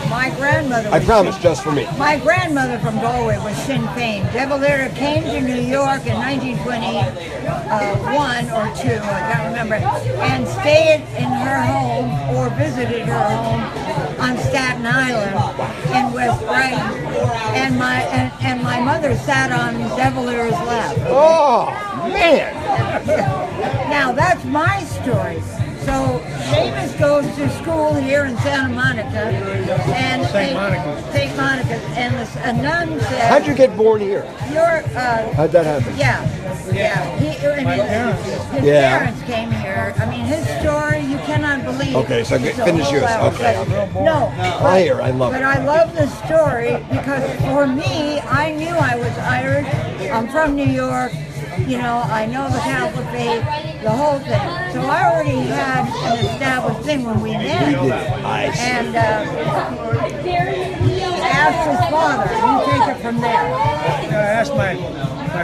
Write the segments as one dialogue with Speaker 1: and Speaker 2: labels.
Speaker 1: My grandmother.
Speaker 2: I promise, just for me.
Speaker 1: My grandmother from Galway was Sinn Féin. De Valera came to New York in 1921 or two, I can't remember, and stayed in her home or visited her home on Staten Island in West Brighton. And my mother sat on De Valera's lap.
Speaker 2: Oh, man.
Speaker 1: Now that's my story. So Seamus goes to school here in Santa Monica, and St. Monica, and a nun said,
Speaker 2: How'd you get born here?
Speaker 1: How'd
Speaker 2: that happen?
Speaker 1: Yeah.
Speaker 3: My parents.
Speaker 1: His parents came here. I mean, his story, you cannot believe.
Speaker 2: Okay, so finish yours. Okay.
Speaker 1: No.
Speaker 2: I love it.
Speaker 1: But I love the story because for me, I knew I was Irish. I'm from New York. You know, I know the Catholic faith, the whole thing. So I already had an established thing when we met.
Speaker 2: You did. I see.
Speaker 1: And he asked his father. You take it from there.
Speaker 3: I asked my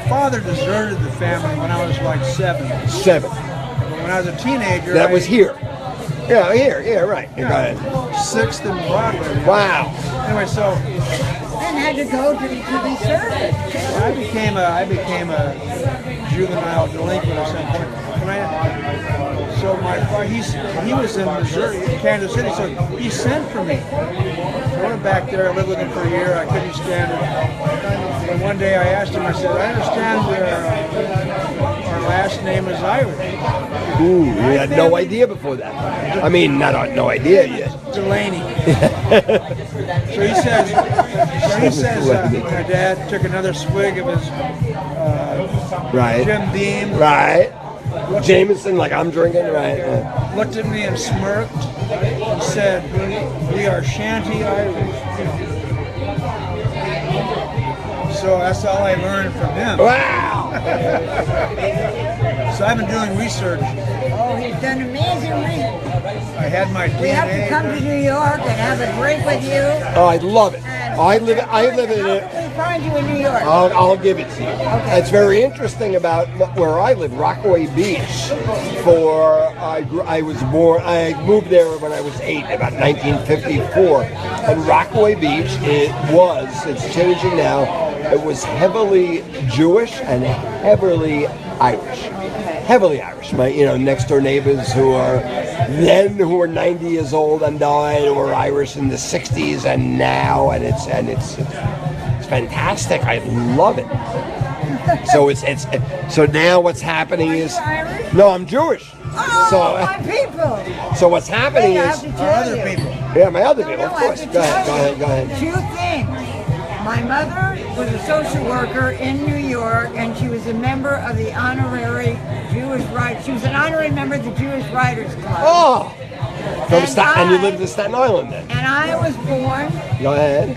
Speaker 3: father deserted the family when I was like 7.
Speaker 2: 7.
Speaker 3: When I was a teenager.
Speaker 2: That was here. Yeah, here. Yeah, right. Go ahead.
Speaker 3: 6th and Broadway.
Speaker 2: Wow.
Speaker 3: Anyway, so.
Speaker 1: And had to go to be served.
Speaker 3: I became a juvenile delinquent at some point. So my father, he was in Missouri, Kansas City, so he sent for me. So I went back there, I lived with him for a year, I couldn't stand it. And one day I asked him, I said, I understand our last name is Irish.
Speaker 2: Ooh, you had no idea before that. I mean, no idea yet.
Speaker 3: Delaney. So he says, my dad took another swig of his Jim Beam.
Speaker 2: Right. Jameson, like I'm drinking, right?
Speaker 3: Looked at me and smirked and said, "We are Shanty Irish." So that's all I learned from him.
Speaker 2: Wow!
Speaker 3: So I've been doing research.
Speaker 1: Oh, he's done amazing research.
Speaker 3: I had my DNA.
Speaker 1: We have to come to New York and have a drink with you.
Speaker 2: Oh, I love it. I live in it.
Speaker 1: How can we find you in New York?
Speaker 2: I'll give it to you.
Speaker 1: Okay.
Speaker 2: It's very interesting about where I live, Rockaway Beach. I was born. I moved there when I was 8, about 1954. And Rockaway Beach, it's changing now. It was heavily Jewish and heavily Irish. Heavily Irish. My next door neighbors who were 90 years old and died were Irish in the 60s and now, and it's fantastic. I love it. So now what's happening is
Speaker 1: Irish?
Speaker 2: no, I'm Jewish.
Speaker 1: Oh, my people.
Speaker 2: So what's happening
Speaker 1: I
Speaker 2: is
Speaker 1: have to tell
Speaker 3: other
Speaker 1: you.
Speaker 3: people.
Speaker 2: Yeah, my other people,
Speaker 1: No,
Speaker 2: of
Speaker 1: I have
Speaker 2: course.
Speaker 1: to
Speaker 2: Go
Speaker 1: tell
Speaker 2: ahead.
Speaker 1: you 2 things. My mother was a social worker in New York, and she was a member of the honorary Jewish Writers. She was an honorary member of the Jewish Writers Club.
Speaker 2: Oh, and you
Speaker 1: I-
Speaker 2: lived in Staten Island then.
Speaker 1: And I was born
Speaker 2: Go ahead.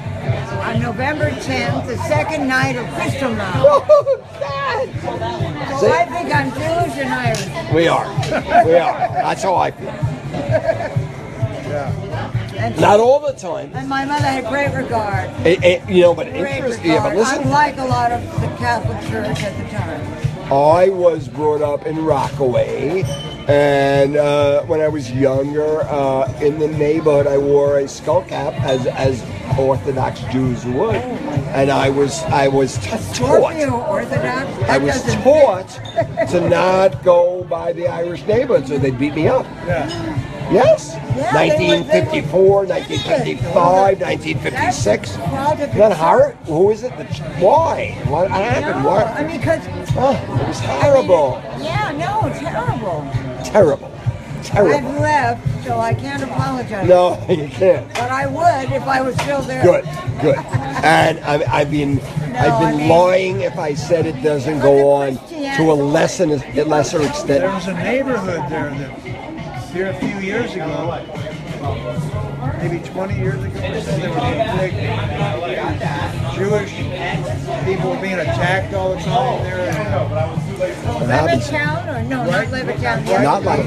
Speaker 1: on November 10th, the second night of Kristallnacht.
Speaker 2: Oh, God.
Speaker 1: So I think I'm Jewish and Irish.
Speaker 2: We are. That's how I feel.
Speaker 1: And
Speaker 2: Not all the time.
Speaker 1: And my mother had great regard.
Speaker 2: But
Speaker 1: Great
Speaker 2: interesting. Yeah, but
Speaker 1: regard,
Speaker 2: listen.
Speaker 1: unlike a lot of the Catholic Church at the time.
Speaker 2: I was brought up in Rockaway, and when I was younger, in the neighborhood, I wore a skull cap as Orthodox Jews would, and I was taught.
Speaker 1: Scorpio Orthodox.
Speaker 2: I was taught to not go by the Irish neighborhood, so they'd beat me up.
Speaker 3: Yeah.
Speaker 2: Yes.
Speaker 1: Yeah,
Speaker 2: 1954, 1955, 1956. Not horror. Who is it? Why? What happened?
Speaker 1: No,
Speaker 2: What?
Speaker 1: I mean, because.
Speaker 2: Oh, it was horrible.
Speaker 1: Terrible.
Speaker 2: Terrible.
Speaker 1: I've left, so I can't apologize.
Speaker 2: No, you can't.
Speaker 1: But I would if I was still there.
Speaker 2: Good. And I've been lying if I said it doesn't go on to a lesser
Speaker 3: There
Speaker 2: extent.
Speaker 3: was a neighborhood there that here a few years ago, maybe 20 years ago or so, there was a big Jewish people were being attacked all the time there.
Speaker 1: Levittown or no, not Levittown.
Speaker 2: Not like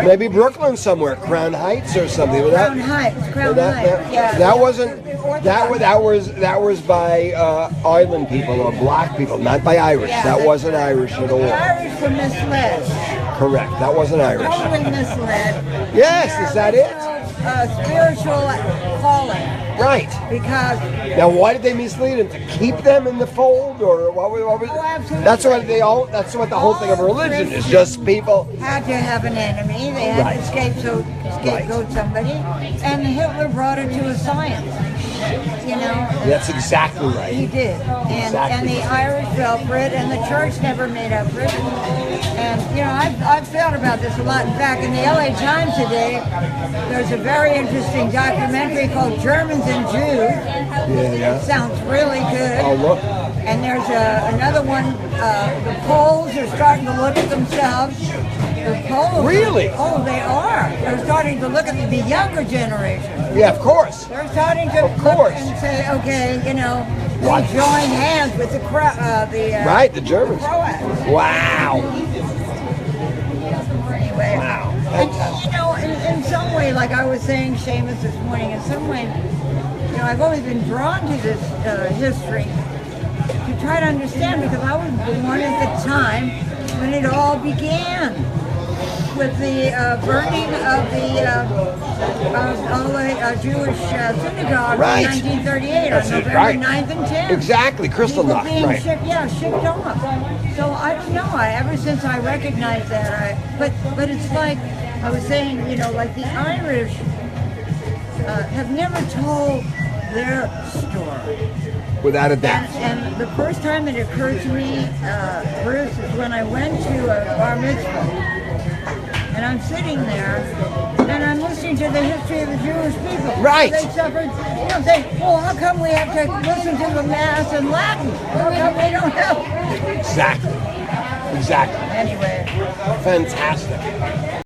Speaker 2: maybe Brooklyn somewhere, Crown Heights or something.
Speaker 1: Crown Heights. Yeah.
Speaker 2: That wasn't. That was by island people or black people, not by Irish.
Speaker 1: Yeah,
Speaker 2: that wasn't Irish at all.
Speaker 1: The Irish were misled.
Speaker 2: Correct. That wasn't Irish.
Speaker 1: Totally misled.
Speaker 2: Yes, is that it?
Speaker 1: spiritual calling.
Speaker 2: Right.
Speaker 1: Because
Speaker 2: Now, why did they mislead him? To keep them in the fold, or what was?
Speaker 1: Oh, absolutely.
Speaker 2: That's what they all. That's what the whole thing of religion is. Just people.
Speaker 1: had to have an enemy. They had
Speaker 2: Right.
Speaker 1: to scapegoat somebody, and Hitler brought it to a science. You know.
Speaker 2: That's exactly
Speaker 1: He
Speaker 2: right.
Speaker 1: did, and the Irish fell for it, and the church never made up for it. And you know, I've thought about this a lot. In fact, in the LA Times today, there's a very interesting documentary called "Germans and Jews."
Speaker 2: Yeah.
Speaker 1: Sounds really good.
Speaker 2: Oh, look.
Speaker 1: And there's another one. The Poles are starting to look at themselves. The Poles.
Speaker 2: Really?
Speaker 1: Oh, they are. They're starting to look at the younger generation.
Speaker 2: Yeah, of course.
Speaker 1: They're starting to
Speaker 2: Of
Speaker 1: look
Speaker 2: course.
Speaker 1: and say, okay, you know, we
Speaker 2: What?
Speaker 1: join hands with the
Speaker 2: Right, the Germans.
Speaker 1: Croats.
Speaker 2: Wow.
Speaker 1: Anyway,
Speaker 2: Wow.
Speaker 1: and you know, in some way, like I was saying, Seamus this morning, in some way, you know, I've always been drawn to this history to try to understand, because I was born at the time when it all began with the burning of all the Jewish synagogues
Speaker 2: Right.
Speaker 1: in 1938
Speaker 2: That's
Speaker 1: on
Speaker 2: it,
Speaker 1: November
Speaker 2: right.
Speaker 1: 9th and 10th.
Speaker 2: Exactly, Kristallnacht,
Speaker 1: People being
Speaker 2: right.
Speaker 1: shipped off. So I don't know. Ever since I recognized that, but it's like I was saying, you know, like the Irish have never told their story.
Speaker 2: Without a doubt.
Speaker 1: And the first time it occurred to me, Bruce, is when I went to a bar mitzvah. And I'm sitting there, and I'm listening to the history of the Jewish people.
Speaker 2: Right.
Speaker 1: They suffered, you know, saying, well, how come we have to listen to the Mass in Latin? How come we don't have?
Speaker 2: Exactly.
Speaker 1: Anyway.
Speaker 2: Fantastic.